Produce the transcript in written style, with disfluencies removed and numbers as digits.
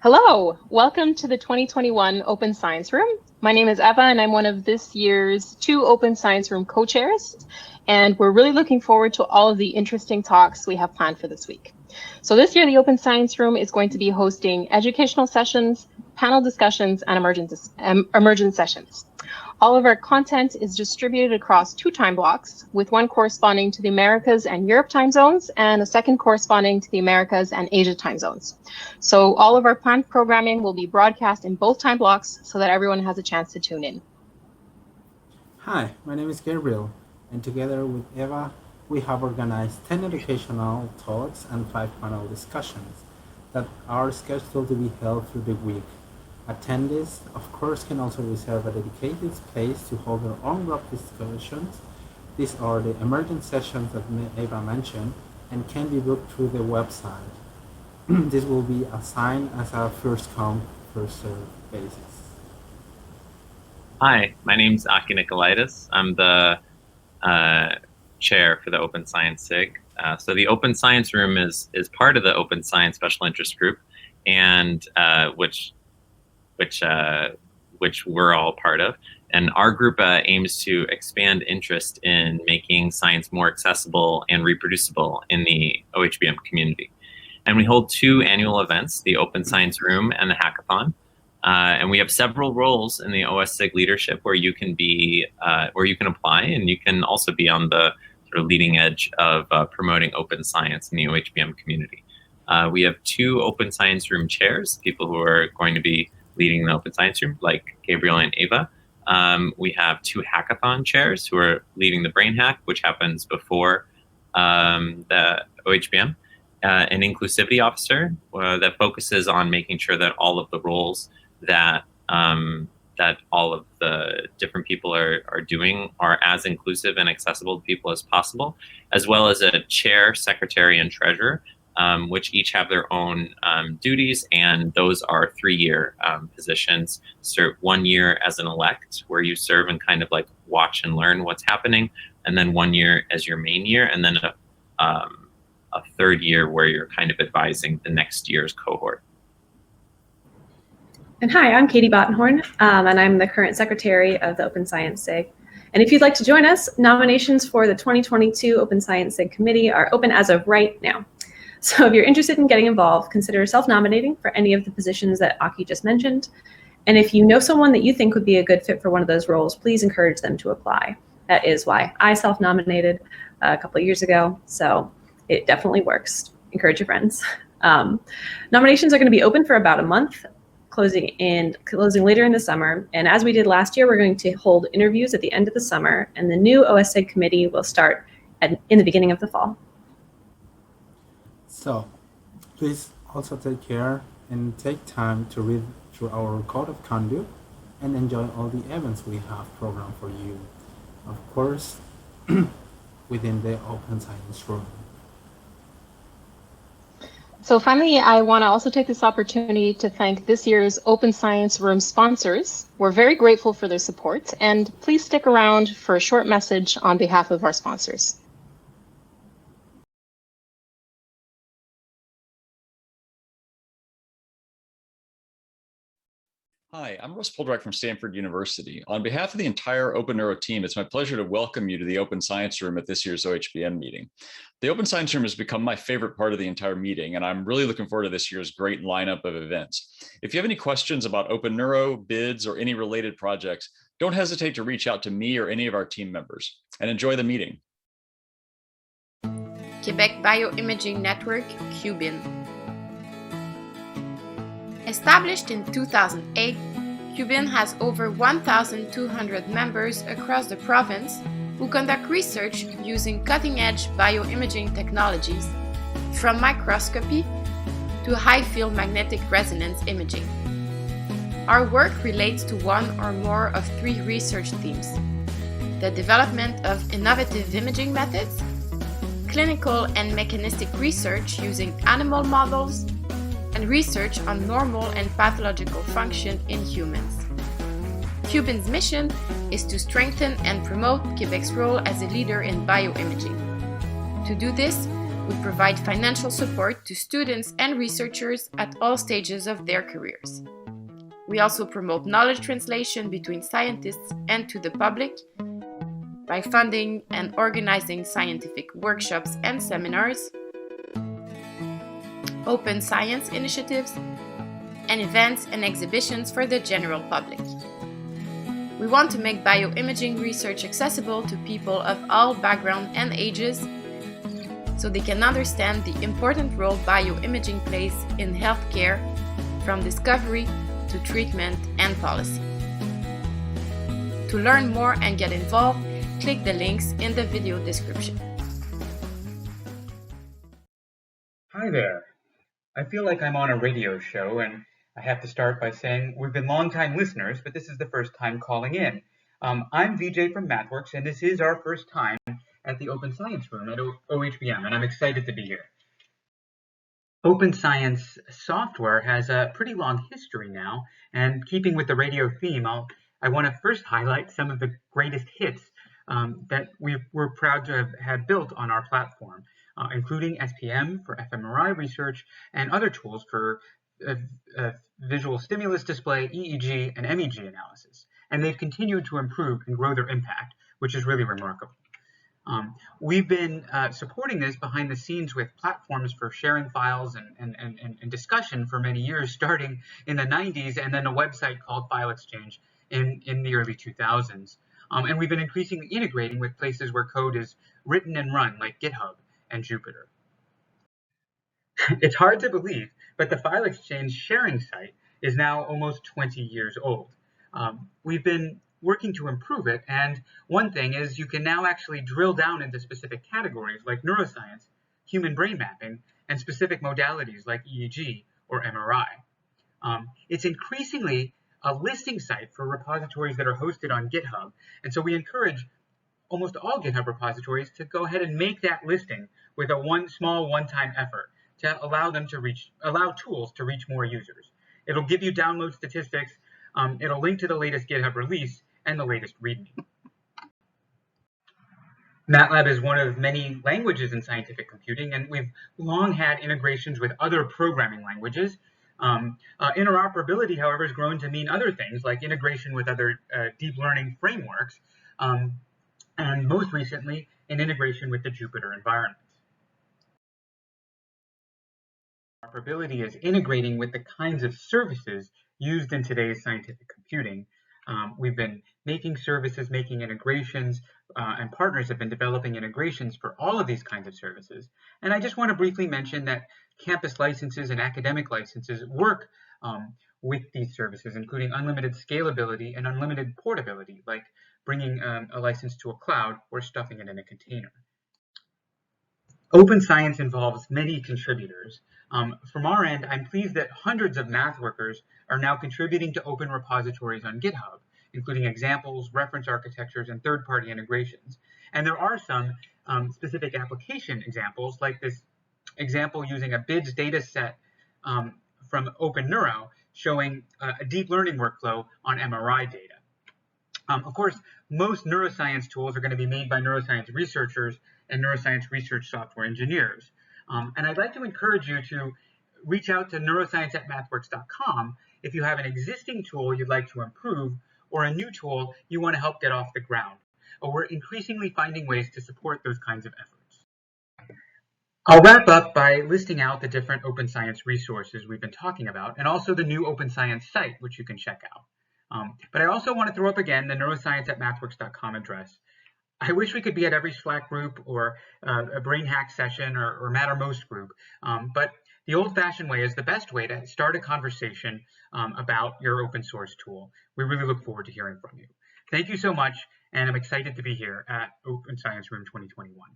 Hello, welcome to the 2021 Open Science Room. My name is Eva and I'm one of this year's 2 Open Science Room co-chairs. And we're really looking forward to all of the interesting talks we have planned for this week. So this year, the Open Science Room is going to be hosting educational sessions, panel discussions, and emergent sessions. All of our content is distributed across 2 time blocks, with one corresponding to the Americas and Europe time zones, and a second corresponding to the Americas and Asia time zones. So all of our planned programming will be broadcast in both time blocks so that everyone has a chance to tune in. Hi, my name is Gabriel, and together with Eva, we have organized 10 educational talks and 5 panel discussions that are scheduled to be held through the week. Attendees, of course, can also reserve a dedicated space to hold their own group discussions. These are the emergent sessions that Eva mentioned and can be booked through the website. This will be assigned as a first come, first served basis. Hi, my name's Aki Nicolaitis. I'm the chair for the Open Science SIG. So the Open Science Room is part of the Open Science Special Interest Group, and which we're all part of. And our group aims to expand interest in making science more accessible and reproducible in the OHBM community. And we hold 2 annual events, the Open Science Room and the Hackathon. And we have several roles in the OSSIG leadership where you can be, where you can apply, and you can also be on the sort of leading edge of promoting open science in the OHBM community. We have 2 Open Science Room chairs, people who are going to be leading the Open Science Room, like Gabriel and Eva. We have 2 hackathon chairs who are leading the Brain Hack, which happens before the OHBM. An inclusivity officer that focuses on making sure that all of the roles that all of the different people are doing are as inclusive and accessible to people as possible, as well as a chair, secretary, and treasurer, which each have their own duties, and those are 3-year positions. Serve 1 year as an elect, where you serve and kind of like watch and learn what's happening, and then 1 year as your main year, and then a 3rd year where you're kind of advising the next year's cohort. And hi, I'm Katie Bottenhorn, and I'm the current secretary of the Open Science SIG. And if you'd like to join us, nominations for the 2022 Open Science SIG Committee are open as of right now. So if you're interested in getting involved, consider self-nominating for any of the positions that Aki just mentioned. And if you know someone that you think would be a good fit for one of those roles, please encourage them to apply. That is why I self-nominated a couple of years ago, so it definitely works. Encourage your friends. Nominations are going to be open for about a month, closing later in the summer. And as we did last year, we're going to hold interviews at the end of the summer, and the new OSSIG committee will start in the beginning of the fall. So please also take care and take time to read through our code of conduct and enjoy all the events we have programmed for you. Of course, within the Open Science Room. So finally, I want to also take this opportunity to thank this year's Open Science Room sponsors. We're very grateful for their support, and please stick around for a short message on behalf of our sponsors. Hi, I'm Russ Poldrack from Stanford University. On behalf of the entire Open Neuro team, it's my pleasure to welcome you to the Open Science Room at this year's OHBM meeting. The Open Science Room has become my favorite part of the entire meeting, and I'm really looking forward to this year's great lineup of events. If you have any questions about Open Neuro, bids, or any related projects, don't hesitate to reach out to me or any of our team members, and enjoy the meeting. Quebec Bioimaging Network, QBIN. Established in 2008, QBIN has over 1,200 members across the province who conduct research using cutting-edge bioimaging technologies, from microscopy to high-field magnetic resonance imaging. Our work relates to one or more of 3 research themes: the development of innovative imaging methods, clinical and mechanistic research using animal models, and research on normal and pathological function in humans. QBIN's mission is to strengthen and promote Quebec's role as a leader in bioimaging. To do this, We provide financial support to students and researchers at all stages of their careers. We also promote knowledge translation between scientists and to the public by funding and organizing scientific workshops and seminars, open science initiatives, and events and exhibitions for the general public. We want to make bioimaging research accessible to people of all backgrounds and ages so they can understand the important role bioimaging plays in healthcare, from discovery to treatment and policy. To learn more and get involved, click the links in the video description. Hi there. I feel like I'm on a radio show, and I have to start by saying we've been longtime listeners, but this is the first time calling in. I'm VJ from MathWorks, and this is our first time at the Open Science Room at OHBM, and I'm excited to be here. Open science software has a pretty long history now, and keeping with the radio theme, I want to first highlight some of the greatest hits that we're proud to have had built on our platform, including SPM for fMRI research and other tools for visual stimulus display, EEG, and MEG analysis. And they've continued to improve and grow their impact, which is really remarkable. We've been supporting this behind the scenes with platforms for sharing files and discussion for many years, starting in the 90s, and then a website called File Exchange in the early 2000s. And we've been increasingly integrating with places where code is written and run, like GitHub and Jupyter. It's hard to believe, but the File Exchange sharing site is now almost 20 years old. We've been working to improve it, and one thing is you can now actually drill down into specific categories like neuroscience, human brain mapping, and specific modalities like EEG or MRI. It's increasingly a listing site for repositories that are hosted on GitHub, and so we encourage almost all GitHub repositories to go ahead and make that listing with a small one-time effort to allow tools to reach more users. It'll give you download statistics, it'll link to the latest GitHub release and the latest README. MATLAB is one of many languages in scientific computing, and we've long had integrations with other programming languages. Interoperability, however, has grown to mean other things like integration with other deep learning frameworks, and most recently, an integration with the Jupyter environment. Interoperability is integrating with the kinds of services used in today's scientific computing. We've been making services, making integrations, and partners have been developing integrations for all of these kinds of services. And I just want to briefly mention that campus licenses and academic licenses work with these services, including unlimited scalability and unlimited portability, like bringing a license to a cloud or stuffing it in a container. Open science involves many contributors. From our end, I'm pleased that hundreds of math workers are now contributing to open repositories on GitHub, including examples, reference architectures, and third-party integrations. And there are some specific application examples, like this example using a BIDS data set from OpenNeuro, showing a deep learning workflow on MRI data. Of course, most neuroscience tools are going to be made by neuroscience researchers and neuroscience research software engineers. And I'd like to encourage you to reach out to neuroscience@mathworks.com if you have an existing tool you'd like to improve or a new tool you want to help get off the ground. We're increasingly finding ways to support those kinds of efforts. I'll wrap up by listing out the different open science resources we've been talking about, and also the new open science site, which you can check out. But I also want to throw up again the neuroscience@mathworks.com address. I wish we could be at every Slack group or a brain hack session or Mattermost group, but the old-fashioned way is the best way to start a conversation about your open source tool. We really look forward to hearing from you. Thank you so much, and I'm excited to be here at Open Science Room 2021.